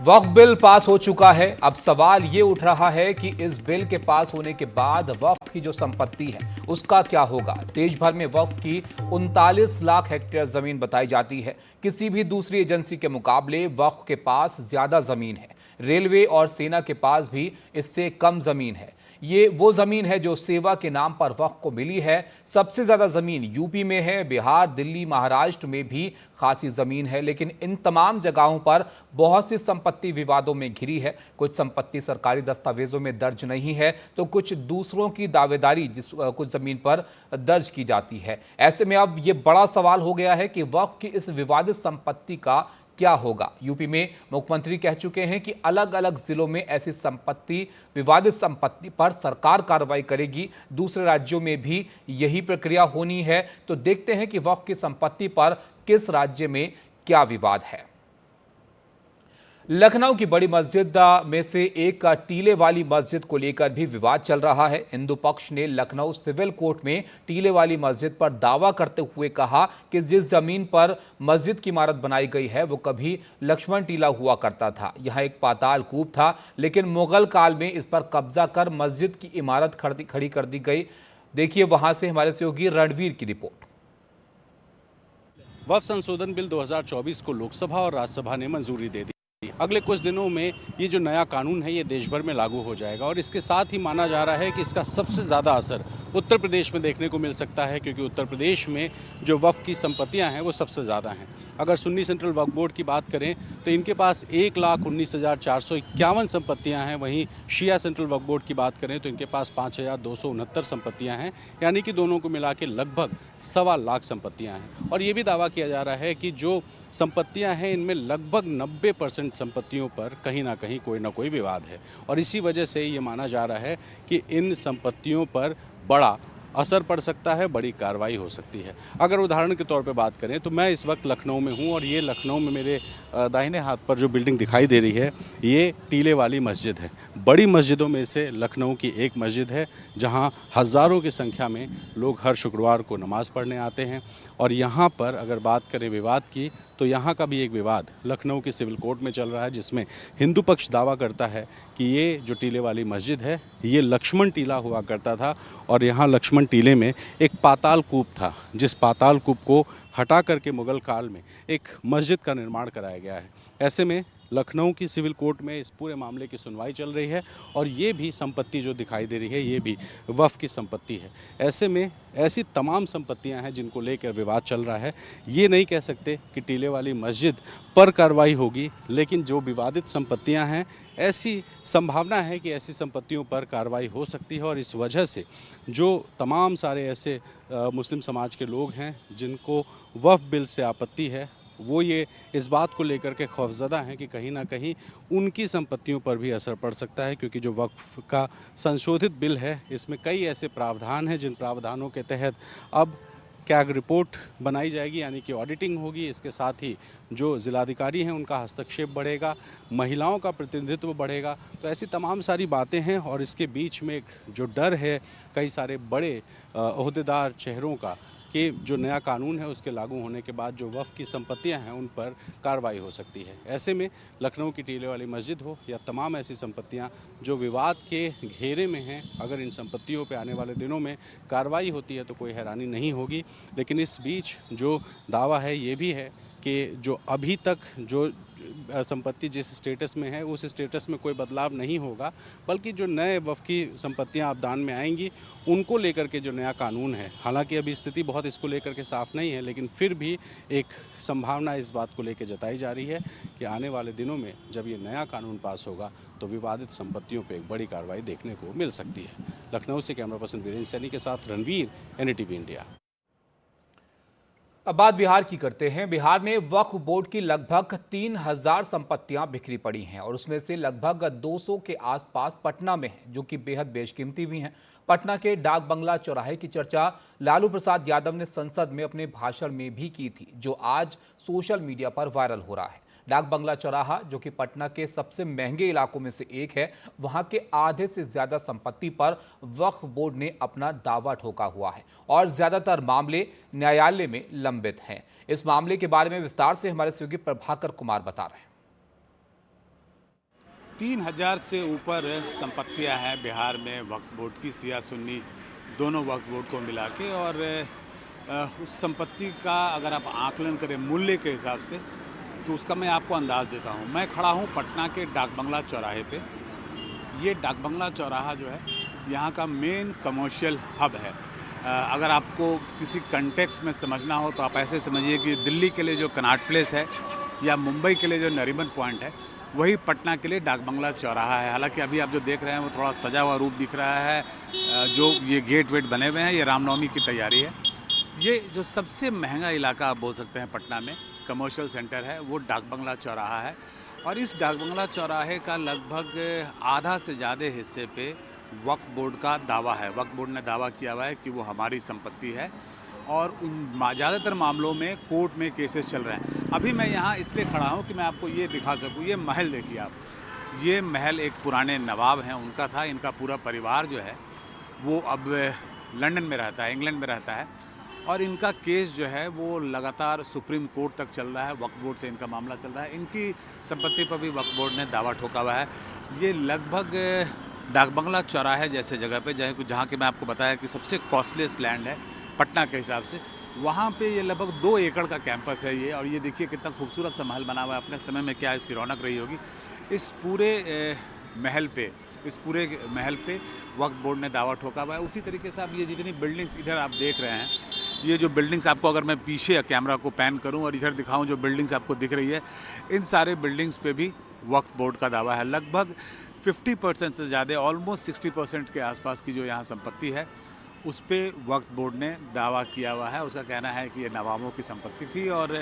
Speaker 1: वक्फ बिल पास हो चुका है। अब सवाल ये उठ रहा है कि इस बिल के पास होने के बाद वक्फ की जो संपत्ति है उसका क्या होगा। देश भर में वक्फ की 39 लाख हेक्टेयर जमीन बताई जाती है। किसी भी दूसरी एजेंसी के मुकाबले वक्फ के पास ज्यादा जमीन है। रेलवे और सेना के पास भी इससे कम जमीन है। ये वो जमीन है जो सेवा के नाम पर वक्फ को मिली है। सबसे ज्यादा जमीन यूपी में है। बिहार, दिल्ली, महाराष्ट्र में भी खासी जमीन है। लेकिन इन तमाम जगहों पर बहुत सी संपत्ति विवादों में घिरी है। कुछ संपत्ति सरकारी दस्तावेजों में दर्ज नहीं है तो कुछ दूसरों की दावेदारी कुछ जमीन पर दर्ज की जाती है। ऐसे में अब ये बड़ा सवाल हो गया है कि वक्फ की इस विवादित संपत्ति का क्या होगा। यूपी में मुख्यमंत्री कह चुके हैं कि अलग अलग जिलों में ऐसी संपत्ति, विवादित संपत्ति पर सरकार कार्रवाई करेगी। दूसरे राज्यों में भी यही प्रक्रिया होनी है। तो देखते हैं कि वक्फ की संपत्ति पर किस राज्य में क्या विवाद है। लखनऊ की बड़ी मस्जिद में से एक टीले वाली मस्जिद को लेकर भी विवाद चल रहा है। हिंदू पक्ष ने लखनऊ सिविल कोर्ट में टीले वाली मस्जिद पर दावा करते हुए कहा कि जिस जमीन पर मस्जिद की इमारत बनाई गई है वो कभी लक्ष्मण टीला हुआ करता था। यहाँ एक पाताल कूप था, लेकिन मुगल काल में इस पर कब्जा कर मस्जिद की इमारत खड़ी कर दी गई। देखिए वहां से हमारे सहयोगी रणवीर की रिपोर्ट।
Speaker 11: वक्फ संशोधन बिल 2024 को लोकसभा और राज्यसभा ने मंजूरी दे दी। अगले कुछ दिनों में ये जो नया कानून है ये देश भर में लागू हो जाएगा और इसके साथ ही माना जा रहा है कि इसका सबसे ज़्यादा असर उत्तर प्रदेश में देखने को मिल सकता है, क्योंकि उत्तर प्रदेश में जो वक्फ की संपत्तियां हैं वो सबसे ज़्यादा हैं। अगर सुन्नी सेंट्रल वक्फ बोर्ड की बात करें तो इनके पास 1,19,451 संपत्तियां हैं। वहीं शिया सेंट्रल वक्फ बोर्ड की बात करें तो इनके पास 5,269 संपत्तियां हैं, यानी कि दोनों को मिला के लगभग 1.25 लाख संपत्तियां हैं। और ये भी दावा किया जा रहा है कि जो संपत्तियां हैं इनमें लगभग 90% संपत्तियों पर कहीं ना कहीं कोई ना कोई विवाद है और इसी वजह से ये माना जा रहा है कि इन संपत्तियों पर बड़ा असर पड़ सकता है, बड़ी कार्रवाई हो सकती है। अगर उदाहरण के तौर पे बात करें तो मैं इस वक्त लखनऊ में हूँ और ये लखनऊ में मेरे दाहिने हाथ पर जो बिल्डिंग दिखाई दे रही है ये टीले वाली मस्जिद है। बड़ी मस्जिदों में से लखनऊ की एक मस्जिद है जहाँ हज़ारों की संख्या में लोग हर शुक्रवार को नमाज़ पढ़ने आते हैं। और यहाँ पर अगर बात करें विवाद की तो यहाँ का भी एक विवाद लखनऊ की सिविल कोर्ट में चल रहा है, जिसमें हिंदू पक्ष दावा करता है कि ये जो टीले वाली मस्जिद है ये लक्ष्मण टीला हुआ करता था और यहाँ लक्ष्मण टीले में एक पाताल कूप था, जिस पाताल कूप को हटा करके मुगल काल में एक मस्जिद का निर्माण कराया गया है। ऐसे में लखनऊ की सिविल कोर्ट में इस पूरे मामले की सुनवाई चल रही है और ये भी संपत्ति जो दिखाई दे रही है ये भी वक्फ की संपत्ति है। ऐसे में ऐसी तमाम संपत्तियां हैं जिनको लेकर विवाद चल रहा है। ये नहीं कह सकते कि टीले वाली मस्जिद पर कार्रवाई होगी, लेकिन जो विवादित संपत्तियां हैं ऐसी संभावना है कि ऐसी संपत्तियों पर कार्रवाई हो सकती है। और इस वजह से जो तमाम सारे ऐसे मुस्लिम समाज के लोग हैं जिनको वक्फ बिल से आपत्ति है वो ये इस बात को लेकर के खौफज़दा हैं कि कहीं ना कहीं उनकी संपत्तियों पर भी असर पड़ सकता है, क्योंकि जो वक्फ का संशोधित बिल है इसमें कई ऐसे प्रावधान हैं जिन प्रावधानों के तहत अब कैग रिपोर्ट बनाई जाएगी, यानी कि ऑडिटिंग होगी। इसके साथ ही जो ज़िलाधिकारी हैं उनका हस्तक्षेप बढ़ेगा, महिलाओं का प्रतिनिधित्व बढ़ेगा। तो ऐसी तमाम सारी बातें हैं और इसके बीच में जो डर है कई सारे बड़े ओहदेदार चेहरों का कि जो नया कानून है उसके लागू होने के बाद जो वक्फ की संपत्तियां हैं उन पर कार्रवाई हो सकती है। ऐसे में लखनऊ की टीले वाली मस्जिद हो या तमाम ऐसी संपत्तियां जो विवाद के घेरे में हैं, अगर इन संपत्तियों पे आने वाले दिनों में कार्रवाई होती है तो कोई हैरानी नहीं होगी। लेकिन इस बीच जो दावा है ये भी है कि जो अभी तक जो संपत्ति जिस स्टेटस में है उस स्टेटस में कोई बदलाव नहीं होगा, बल्कि जो नए वक्फ की संपत्तियां आपदान में आएंगी उनको लेकर के जो नया कानून है, हालांकि अभी स्थिति बहुत इसको लेकर के साफ नहीं है, लेकिन फिर भी एक संभावना इस बात को लेकर जताई जा रही है कि आने वाले दिनों में जब ये नया कानून पास होगा तो विवादित संपत्तियों पर एक बड़ी कार्रवाई देखने को मिल सकती है। लखनऊ से कैमरा पर्सन वीरेंद्र सैनी के साथ रणवीर, NDTV इंडिया।
Speaker 1: अब बात बिहार की करते हैं। बिहार में वक्फ बोर्ड की लगभग 3000 संपत्तियां बिखरी पड़ी हैं और उसमें से लगभग 200 के आसपास पटना में हैं, जो कि बेहद बेशकीमती भी हैं। पटना के डाक बंगला चौराहे की चर्चा लालू प्रसाद यादव ने संसद में अपने भाषण में भी की थी, जो आज सोशल मीडिया पर वायरल हो रहा है। डाक बंगला चौराहा, जो कि पटना के सबसे महंगे इलाकों में से एक है, वहां के आधे से ज्यादा संपत्ति पर वक्फ बोर्ड ने अपना दावा ठोका हुआ है और ज्यादातर मामले न्यायालय में लंबित हैं। इस मामले के बारे में विस्तार से हमारे सहयोगी प्रभाकर कुमार बता रहे हैं।
Speaker 6: 3000 से ऊपर संपत्तियां हैं बिहार में वक्फ बोर्ड की, सिया सुन्नी दोनों वक्फ बोर्ड को मिला के, और उस संपत्ति का अगर आप आकलन करें मूल्य के हिसाब से तो उसका मैं आपको अंदाज़ देता हूँ। मैं खड़ा हूँ पटना के डाक बंगला चौराहे पे। ये डाक बंगला चौराहा जो है यहाँ का मेन कमर्शियल हब है। अगर आपको किसी कंटेक्स्ट में समझना हो तो आप ऐसे समझिए कि दिल्ली के लिए जो कनॉट प्लेस है या मुंबई के लिए जो नरीमन पॉइंट है, वही पटना के लिए डाक बंगला चौराहा है। हालांकि अभी आप जो देख रहे हैं वो थोड़ा सजा हुआ रूप दिख रहा है। जो ये गेट वेट बने हुए हैं, ये रामनवमी की तैयारी है। ये जो सबसे महंगा इलाका आप बोल सकते हैं पटना में, कमर्शियल सेंटर है, वो डाक बंगला चौराहा है। और इस डाक बंगला चौराहे का लगभग आधा से ज़्यादा हिस्से पे वक्फ बोर्ड का दावा है। वक्फ बोर्ड ने दावा किया हुआ है कि वो हमारी संपत्ति है और उन ज़्यादातर मामलों में कोर्ट में केसेस चल रहे हैं। अभी मैं यहाँ इसलिए खड़ा हूँ कि मैं आपको ये दिखा सकूँ। ये महल देखिए आप, ये महल एक पुराने नवाब हैं, उनका था। इनका पूरा परिवार जो है वो अब लंदन में रहता है, इंग्लैंड में रहता है, और इनका केस जो है वो लगातार सुप्रीम कोर्ट तक चल रहा है। वक्फ बोर्ड से इनका मामला चल रहा है। इनकी संपत्ति पर भी वक्फ बोर्ड ने दावा ठोका हुआ है। ये लगभग डाक बंगला चौराहे जैसे जगह पे, जहाँ के मैं आपको बताया कि सबसे कॉस्टलीस्ट लैंड है पटना के हिसाब से, वहाँ पे ये लगभग 2 एकड़ का कैंपस है ये। और ये देखिए कितना खूबसूरत सा महल बना हुआ है। अपने समय में क्या इसकी रौनक रही होगी। इस पूरे महल पे वक्फ बोर्ड ने दावा ठोका हुआ है। उसी तरीके से आप ये जितनी बिल्डिंग्स इधर आप देख रहे हैं, ये जो बिल्डिंग्स आपको, अगर मैं पीछे कैमरा को पैन करूं और इधर दिखाऊं, जो बिल्डिंग्स आपको दिख रही है, इन सारे बिल्डिंग्स पे भी वक्फ बोर्ड का दावा है। लगभग 50% से ज़्यादा, ऑलमोस्ट 60% के आसपास की जो यहाँ संपत्ति है, उस पर वक्फ बोर्ड ने दावा किया हुआ है। उसका कहना है कि ये नवाबों की संपत्ति थी और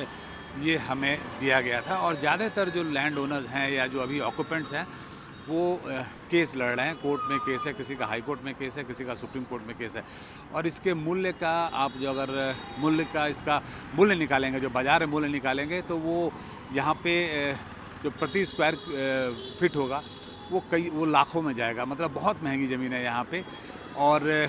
Speaker 6: ये हमें दिया गया था। और ज़्यादातर जो लैंड ओनर्स हैं या जो अभी ऑक्यूपेंट्स हैं, वो केस लड़ रहे हैं। कोर्ट में केस है, किसी का हाई कोर्ट में केस है, किसी का सुप्रीम कोर्ट में केस है। और इसके मूल्य का आप जो अगर इसका मूल्य निकालेंगे, जो बाज़ार में मूल्य निकालेंगे, तो वो यहाँ पे जो प्रति स्क्वायर फीट होगा वो लाखों में जाएगा। मतलब बहुत महंगी ज़मीन है यहाँ पे। और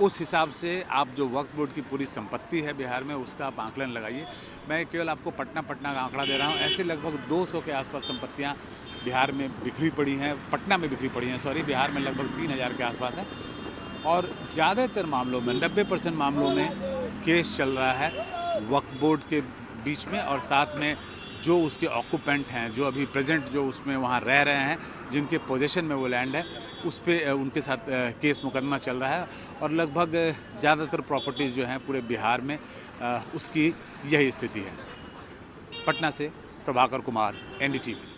Speaker 6: उस हिसाब से आप जो वक्फ बोर्ड की पूरी संपत्ति है बिहार में, उसका आप आंकलन लगाइए। मैं केवल आपको पटना का आंकड़ा दे रहा हूँ। ऐसे लगभग 200 के आसपास संपत्तियाँ बिहार में बिखरी पड़ी हैं, पटना में बिखरी पड़ी हैं, सॉरी, बिहार में लगभग 3000 के आसपास है। और ज़्यादातर मामलों में, 90% मामलों में केस चल रहा है वक्फ बोर्ड के बीच में, और साथ में जो उसके ऑक्यूपेंट हैं, जो अभी प्रेजेंट जो उसमें वहाँ रह रहे हैं, जिनके पोजीशन में वो लैंड है, उस पर उनके साथ केस मुकदमा चल रहा है। और लगभग ज़्यादातर प्रॉपर्टीज़ जो हैं पूरे बिहार में उसकी यही स्थिति है। पटना से प्रभाकर कुमार, NDTV।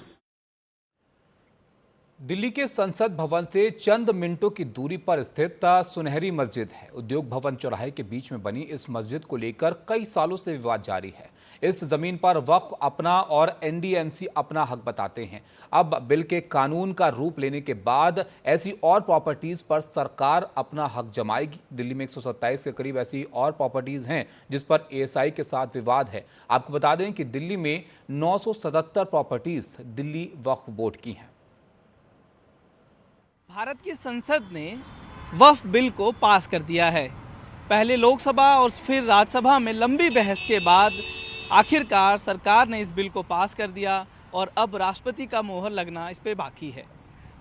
Speaker 1: दिल्ली के संसद भवन से चंद मिनटों की दूरी पर स्थित सुनहरी मस्जिद है। उद्योग भवन चौराहे के बीच में बनी इस मस्जिद को लेकर कई सालों से विवाद जारी है। इस जमीन पर वक्फ अपना और NDMC अपना हक बताते हैं। अब बिल के कानून का रूप लेने के बाद ऐसी और प्रॉपर्टीज पर सरकार अपना हक जमाएगी। दिल्ली में 127 के करीब ऐसी और प्रॉपर्टीज हैं जिस पर ASI के साथ विवाद है। आपको बता दें कि दिल्ली में 977 प्रॉपर्टीज दिल्ली वक्फ बोर्ड की हैं।
Speaker 2: भारत की संसद ने वक्फ बिल को पास कर दिया है। पहले लोकसभा और फिर राज्यसभा में लंबी बहस के बाद आखिरकार सरकार ने इस बिल को पास कर दिया और अब राष्ट्रपति का मोहर लगना इस पे बाकी है।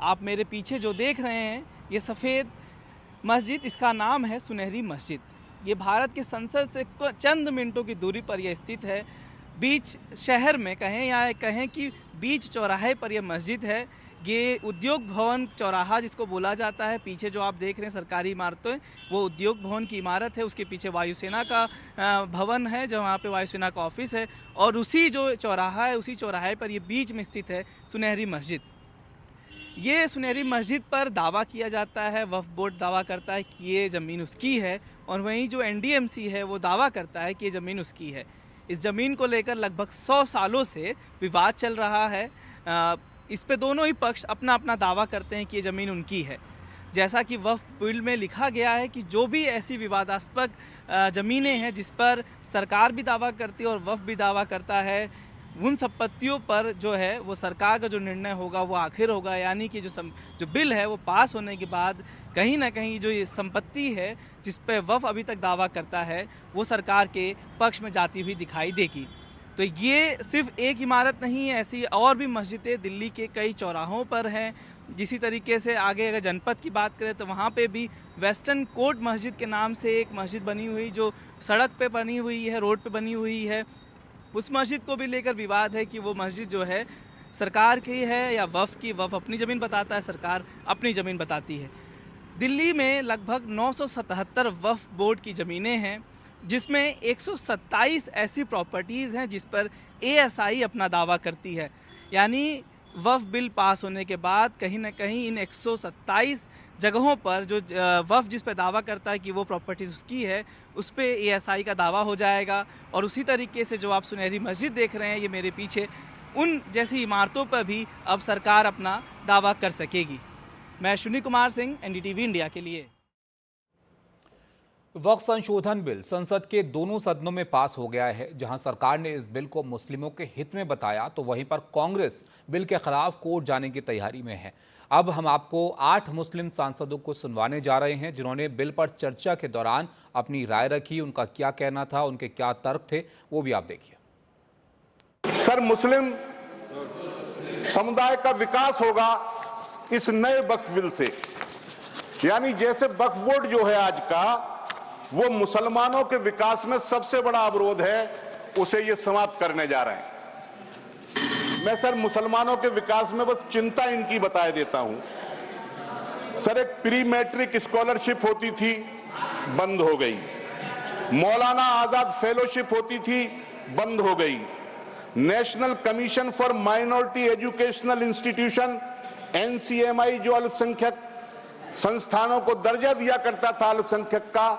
Speaker 2: आप मेरे पीछे जो देख रहे हैं, ये सफ़ेद मस्जिद, इसका नाम है सुनहरी मस्जिद। ये भारत की संसद से चंद मिनटों की दूरी पर यह स्थित है। बीच शहर में कहें या कहें कि बीच चौराहे पर यह मस्जिद है। ये उद्योग भवन चौराहा जिसको बोला जाता है। पीछे जो आप देख रहे हैं सरकारी इमारतें, वो उद्योग भवन की इमारत है। उसके पीछे वायुसेना का भवन है, जहाँ पे वायुसेना का ऑफिस है। और उसी जो चौराहा है, उसी चौराहे पर ये बीच में स्थित है सुनहरी मस्जिद। ये सुनहरी मस्जिद पर दावा किया जाता है, वक्फ बोर्ड दावा करता है कि ये ज़मीन उसकी है, और वहीं जो एनडीएमसी है वो दावा करता है कि ये ज़मीन उसकी है। इस ज़मीन को लेकर लगभग 100 सालों से विवाद चल रहा है। इस पे दोनों ही पक्ष अपना अपना दावा करते हैं कि ये ज़मीन उनकी है। जैसा कि वक्फ बिल में लिखा गया है कि जो भी ऐसी विवादास्पद ज़मीनें हैं जिस पर सरकार भी दावा करती है और वक्फ भी दावा करता है, उन संपत्तियों पर जो है वो सरकार का जो निर्णय होगा वो आखिर होगा। यानी कि जो बिल है वो पास होने के बाद कहीं ना कहीं जो ये संपत्ति है जिस पर वक्फ अभी तक दावा करता है वो सरकार के पक्ष में जाती हुई दिखाई देगी। तो ये सिर्फ एक इमारत नहीं है, ऐसी और भी मस्जिदें दिल्ली के कई चौराहों पर हैं। जिसी तरीके से आगे अगर जनपद की बात करें तो वहाँ पे भी वेस्टर्न कोर्ट मस्जिद के नाम से एक मस्जिद बनी हुई जो सड़क पे बनी हुई है, रोड पे बनी हुई है। उस मस्जिद को भी लेकर विवाद है कि वो मस्जिद जो है सरकार की है या वक्फ की। वक्फ अपनी ज़मीन बताता है, सरकार अपनी ज़मीन बताती है। दिल्ली में लगभग 977 वक्फ बोर्ड की ज़मीनें हैं, जिसमें 127 ऐसी प्रॉपर्टीज़ हैं जिस पर एएसआई अपना दावा करती है। यानी वक्फ बिल पास होने के बाद कहीं ना कहीं इन 127 जगहों पर जो वक्फ जिस पर दावा करता है कि वो प्रॉपर्टीज़ उसकी है, उस पर एएसआई का दावा हो जाएगा। और उसी तरीके से जो आप सुनहरी मस्जिद देख रहे हैं ये मेरे पीछे, उन जैसी इमारतों पर भी अब सरकार अपना दावा कर सकेगी। मैं अश्विनी कुमार सिंह, एनडीटीवी इंडिया के लिए।
Speaker 1: वक्फ संशोधन बिल संसद के दोनों सदनों में पास हो गया है। जहां सरकार ने इस बिल को मुस्लिमों के हित में बताया तो वहीं पर कांग्रेस बिल के खिलाफ कोर्ट जाने की तैयारी में है। अब हम आपको 8 मुस्लिम सांसदों को सुनवाने जा रहे हैं जिन्होंने बिल पर चर्चा के दौरान अपनी राय रखी। उनका क्या कहना था, उनके क्या तर्क थे, वो भी आप देखिए।
Speaker 17: सर, मुस्लिम समुदाय का विकास होगा इस नए वक्फ बिल से। यानी जैसे वक्फ बोर्ड जो है आज का, वो मुसलमानों के विकास में सबसे बड़ा अवरोध है, उसे ये समाप्त करने जा रहे हैं। मैं सर मुसलमानों के विकास में बस चिंता इनकी बता देता हूं। सर, एक प्री मैट्रिक स्कॉलरशिप होती थी, बंद हो गई। मौलाना आजाद फेलोशिप होती थी, बंद हो गई। National commission for minority educational institution NCMI जो अल्पसंख्यक संस्थानों को दर्जा दिया करता था अल्पसंख्यक का,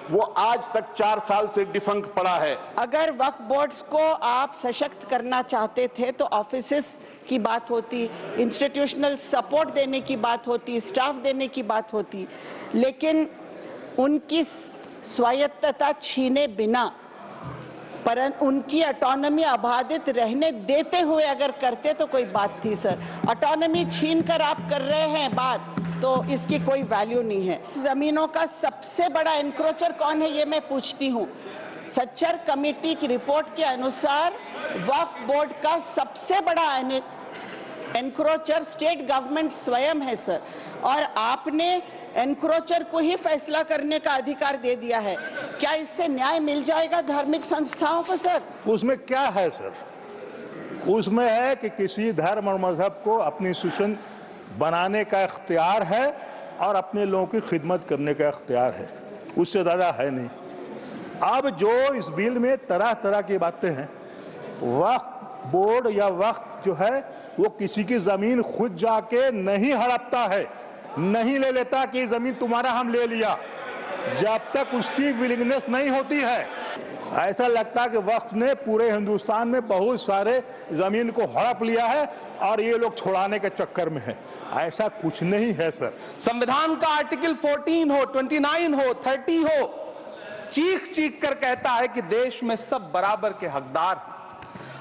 Speaker 17: वो आज तक 4 साल से डिफंक्ट पड़ा है।
Speaker 18: अगर वक्फ बोर्ड्स को आप सशक्त करना चाहते थे तो ऑफिसेस की बात होती, इंस्टीट्यूशनल सपोर्ट देने की बात होती, स्टाफ देने की बात होती, लेकिन उनकी स्वायत्तता छीने बिना, परंतु उनकी ऑटोनॉमी अबाधित रहने देते हुए अगर करते तो कोई बात थी। सर, ऑटोनॉमी छीन कर आप कर रहे हैं बात, तो इसकी कोई वैल्यू नहीं है। जमीनों का सबसे बड़ा एनक्रोचर कौन है ये मैं पूछती हूँ। सच्चर कमेटी की रिपोर्ट के अनुसार वक्फ बोर्ड का सबसे बड़ा एनक्रोचर स्टेट गवर्नमेंट स्वयं है सर, और आपने एनक्रोचर को ही फैसला करने का अधिकार दे दिया है। क्या इससे न्याय मिल जाएगा धार्मिक संस्थाओं को सर?
Speaker 19: उसमें क्या है सर? उसमें है कि किसी धर्म और मजहब को अपनी इंस्टीट्यूशन बनाने का इख्तियार है और अपने लोगों की खिदमत करने का इख्तियार है, उससे ज़्यादा है नहीं। अब जो इस बिल में तरह तरह की बातें हैं, वक्फ बोर्ड या वक्फ जो है वो किसी की ज़मीन खुद जाके नहीं हड़पता है, नहीं ले लेता कि ज़मीन तुम्हारा हम ले लिया, जब तक उसकी विलिंगनेस नहीं होती है। ऐसा लगता है कि वक्फ ने पूरे हिंदुस्तान में बहुत सारे ज़मीन को हड़प लिया है और ये लोग छुड़ाने के चक्कर में है। ऐसा कुछ नहीं है सर।
Speaker 20: संविधान का आर्टिकल 14 हो, 29 हो, 30 हो, चीख चीख कर कहता है कि देश में सब बराबर के हकदार हैं।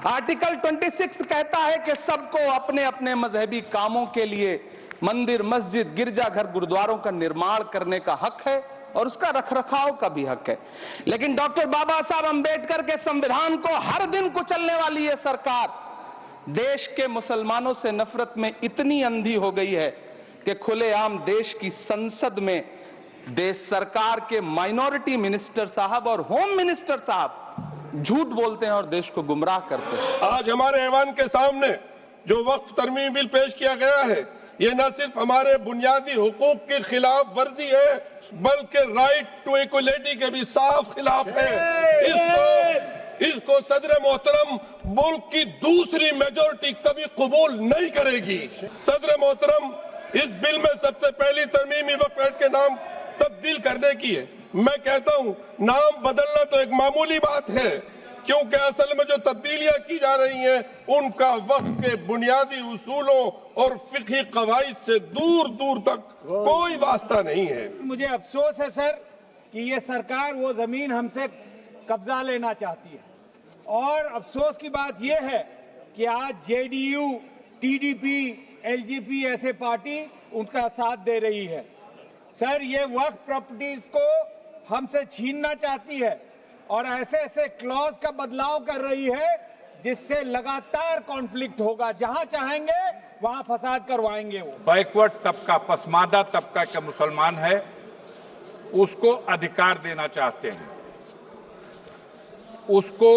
Speaker 20: आर्टिकल 26 कहता है कि सबको अपने अपने मजहबी कामों के लिए मंदिर, मस्जिद, गिरजाघर, गुरुद्वारों का निर्माण करने का हक है और उसका रखरखाव का भी हक है। लेकिन डॉक्टर बाबा साहब अंबेडकर के संविधान को हर दिन कुचलने वाली ये सरकार देश के मुसलमानों से नफरत में इतनी अंधी हो गई है कि खुलेआम देश की संसद में देश सरकार के माइनॉरिटी मिनिस्टर साहब और होम मिनिस्टर साहब झूठ बोलते हैं और देश को गुमराह करते हैं।
Speaker 21: आज हमारे ऐवान के सामने जो वक्फ तरमीम बिल पेश किया गया है, ये न सिर्फ हमारे बुनियादी हुकूक की खिलाफ वर्जी है बल्कि राइट टू इक्वलिटी के भी साफ खिलाफ है। इसको सदर मोहतरम मुल्क की दूसरी मेजोरिटी कभी कबूल नहीं करेगी। सदर मोहतरम, इस बिल में सबसे पहली तरमीमी वक्फ एक्ट के नाम तब्दील करने की है। मैं कहता हूं नाम बदलना तो एक मामूली बात है, क्योंकि असल में जो तब्दीलियां की जा रही हैं उनका वक्फ के बुनियादी उसूलों और फिक़ही कवाइद से दूर दूर तक कोई वास्ता नहीं है।
Speaker 4: मुझे अफसोस है सर कि ये सरकार वो जमीन हमसे कब्जा लेना चाहती है, और अफसोस की बात यह है कि आज जेडीयू, टीडीपी, एलजेपी ऐसे पार्टी उनका साथ दे रही है। सर, ये वक्फ प्रॉपर्टीज को हमसे छीनना चाहती है और ऐसे ऐसे क्लॉज का बदलाव कर रही है जिससे लगातार कॉन्फ्लिक्ट होगा। जहां चाहेंगे वहां फसाद करवाएंगे। वो
Speaker 22: बैकवर्ड तबका, पसमानदा तबका के मुसलमान है, उसको अधिकार देना चाहते हैं, उसको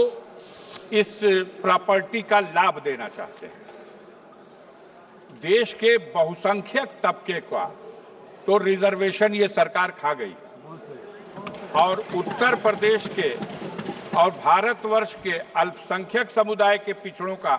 Speaker 22: इस प्रॉपर्टी का लाभ देना चाहते हैं। देश के बहुसंख्यक तबके का तो रिजर्वेशन ये सरकार खा गई, और उत्तर प्रदेश के और भारतवर्ष के अल्पसंख्यक समुदाय के पिछड़ों का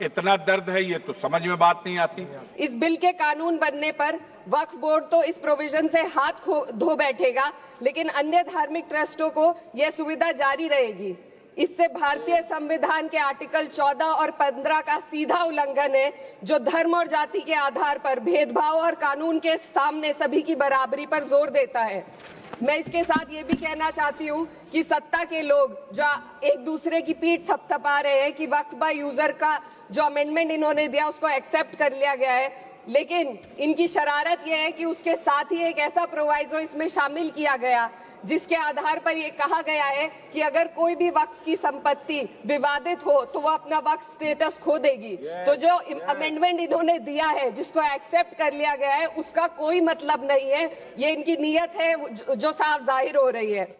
Speaker 22: इतना दर्द है, ये तो समझ में बात नहीं आती।
Speaker 23: इस बिल के कानून बनने पर वक्फ बोर्ड तो इस प्रोविजन से हाथ धो बैठेगा, लेकिन अन्य धार्मिक ट्रस्टों को यह सुविधा जारी रहेगी। इससे भारतीय संविधान के आर्टिकल 14 और 15 का सीधा उल्लंघन है, जो धर्म और जाति के आधार पर भेदभाव और कानून के सामने सभी की बराबरी पर जोर देता है। मैं इसके साथ ये भी कहना चाहती हूँ कि सत्ता के लोग जो एक दूसरे की पीठ थपथपा रहे हैं कि वक्फ बाय यूजर का जो अमेंडमेंट इन्होंने दिया उसको एक्सेप्ट कर लिया गया है, लेकिन इनकी शरारत यह है कि उसके साथ ही एक ऐसा प्रोवाइजो इसमें शामिल किया गया जिसके आधार पर यह कहा गया है कि अगर कोई भी वक्फ की संपत्ति विवादित हो तो वो अपना वक्फ स्टेटस खो देगी। तो जो अमेंडमेंट इन्होंने दिया है, जिसको एक्सेप्ट कर लिया गया है, उसका कोई मतलब नहीं है। ये इनकी नीयत है जो साफ जाहिर हो रही है।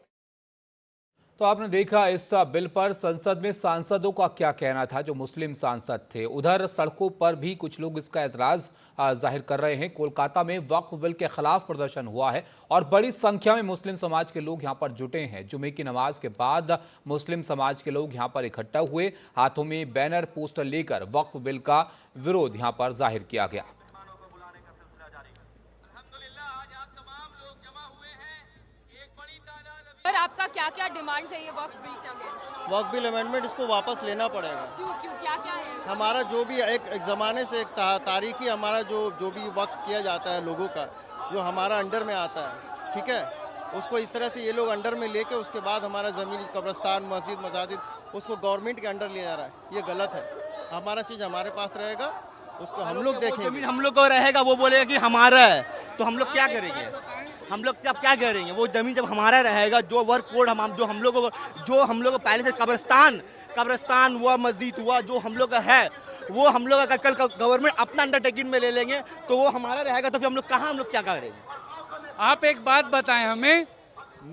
Speaker 1: तो आपने देखा इस बिल पर संसद में सांसदों का क्या कहना था, जो मुस्लिम सांसद थे। उधर सड़कों पर भी कुछ लोग इसका एतराज जाहिर कर रहे हैं। कोलकाता में वक्फ बिल के खिलाफ प्रदर्शन हुआ है और बड़ी संख्या में मुस्लिम समाज के लोग यहां पर जुटे हैं। जुमे की नमाज के बाद मुस्लिम समाज के लोग यहां पर इकट्ठा हुए, हाथों में बैनर पोस्टर लेकर वक्फ बिल का विरोध यहां पर जाहिर किया गया।
Speaker 24: सर, आपका क्या क्या डिमांड है ये वक्फ बिल के अमेंडमेंट?
Speaker 25: वक्फ बिल अमेंडमेंट इसको वापस लेना पड़ेगा।
Speaker 24: क्यों क्या क्या है?
Speaker 25: हमारा जो भी एक ज़माने से एक तारीखी हमारा जो भी वक्फ किया जाता है लोगों का, जो हमारा अंडर में आता है, ठीक है, उसको इस तरह से ये लोग अंडर में लेके उसके बाद हमारा ज़मीन, कब्रस्तान, मस्जिद, मसाजिद उसको गवर्नमेंट के अंडर लिया जा रहा है। ये गलत है। हमारा चीज़ हमारे पास रहेगा, उसको हम लोग देखेंगे।
Speaker 26: हम लोग को रहेगा, वो बोलेगा कि हमारा है, तो हम लोग क्या करेंगे? हम लोग जब क्या करेंगे? वो जमीन जब हमारा रहेगा, जो वर्क कोड जो हम लोग को पहले से कब्रस्तान हुआ, मस्जिद हुआ, जो हम लोग का है, वो हम लोग का कल गवर्नमेंट अपना अंडरटेकिंग में ले लेंगे तो वो हमारा रहेगा, तो फिर हम लोग क्या करेंगे?
Speaker 27: आप एक बात बताएं हमें,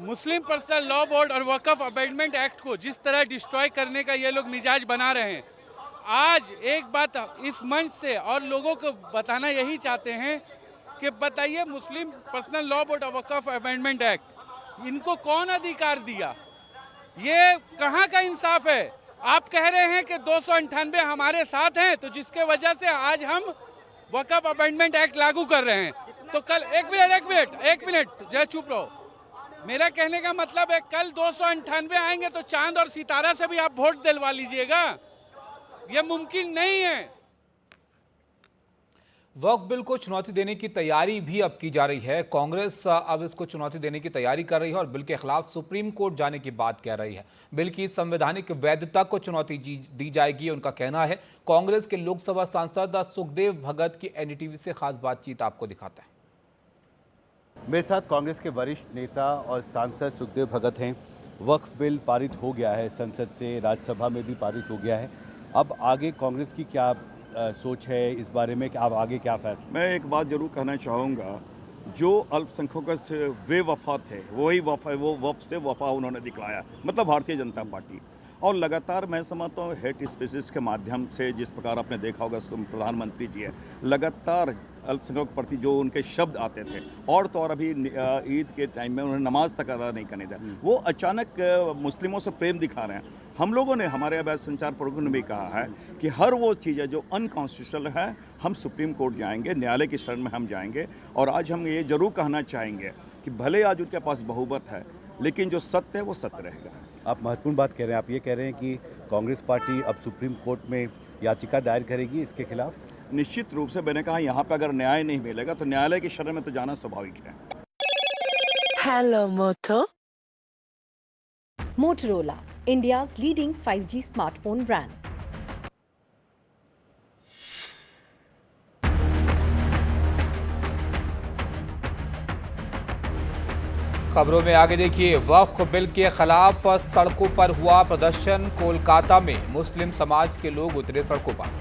Speaker 27: मुस्लिम पर्सनल लॉ बोर्ड और वक्फ अमेंडमेंट एक्ट को जिस तरह डिस्ट्रॉय करने का ये लोग मिजाज बना रहे हैं, आज एक बात इस मंच से और लोगों को बताना यही चाहते हैं कि बताइए, मुस्लिम पर्सनल लॉ बोर्ड और वक्फ अमेंडमेंट एक्ट, इनको कौन अधिकार दिया? ये कहाँ का इंसाफ है? आप कह रहे हैं कि 298 हमारे साथ हैं, तो जिसके वजह से आज हम वक्फ अमेंडमेंट एक्ट लागू कर रहे हैं। तो कल एक मिनट जय चुप रहो। मेरा कहने का मतलब है, कल 298 आएंगे तो चांद और सितारा से भी आप वोट दिलवा लीजिएगा। ये मुमकिन नहीं है।
Speaker 1: वक्फ बिल को चुनौती देने की तैयारी भी अब की जा रही है। कांग्रेस अब इसको चुनौती देने की तैयारी कर रही है और बिल के खिलाफ सुप्रीम कोर्ट जाने की बात कह रही है। बिल की संवैधानिक वैधता को चुनौती दी जाएगी, उनका कहना है। कांग्रेस के लोकसभा सांसद सुखदेव भगत की एनडीटीवी से खास बातचीत आपको दिखाते हैं।
Speaker 28: मेरे साथ कांग्रेस के वरिष्ठ नेता और सांसद सुखदेव भगत हैं। वक्फ बिल पारित हो गया है संसद से, राज्यसभा में भी पारित हो गया है। अब आगे कांग्रेस की क्या सोच है इस बारे में कि आप आगे क्या फैसला?
Speaker 29: मैं एक बात जरूर कहना चाहूँगा, जो अल्पसंख्यकों से बेवफा थे, वही वफा, वो वफ से वफा उन्होंने दिखलाया, मतलब भारतीय जनता पार्टी। और लगातार मैं समझता हूँ हेट स्पीसीज के माध्यम से, जिस प्रकार आपने देखा होगा प्रधानमंत्री जी है, लगातार अल्पसंख्यकों के प्रति जो उनके शब्द आते थे, और तो और अभी ईद के टाइम में उन्हें नमाज तक अदा नहीं करने दिया, वो अचानक मुस्लिमों से प्रेम दिखा रहे हैं। हम लोगों ने, हमारे अवैध संचार प्रमुख ने भी कहा है कि हर वो चीज़ें जो अनकॉन्स्टिट्यूशनल है, हम सुप्रीम कोर्ट जाएंगे, न्यायालय की शरण में हम जाएंगे। और आज हम ये जरूर कहना चाहेंगे कि भले आज उनके पास बहुमत है, लेकिन जो सत्य है वो सत्य रहेगा।
Speaker 28: आप महत्वपूर्ण बात कह रहे हैं। आप ये कह रहे हैं कि कांग्रेस पार्टी अब सुप्रीम कोर्ट में याचिका दायर करेगी इसके खिलाफ?
Speaker 29: निश्चित रूप से मैंने कहा, यहाँ पे अगर न्याय नहीं मिलेगा तो न्यायालय की शरण में तो जाना स्वाभाविक है।
Speaker 3: हेलो मोटो।
Speaker 5: Motorola, India's leading 5G smartphone brand.
Speaker 1: खबरों में आगे देखिए, वक्फ बिल के खिलाफ सड़कों पर हुआ प्रदर्शन। कोलकाता में मुस्लिम समाज के लोग उतरे सड़कों पर।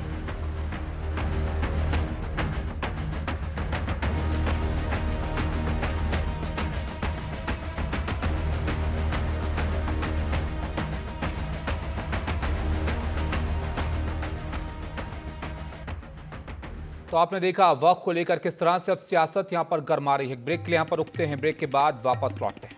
Speaker 1: तो आपने देखा वक्फ को लेकर किस तरह से अब सियासत यहां पर गर्मा रही है। ब्रेक के लिए यहां पर रुकते हैं, ब्रेक के बाद वापस लौटते हैं।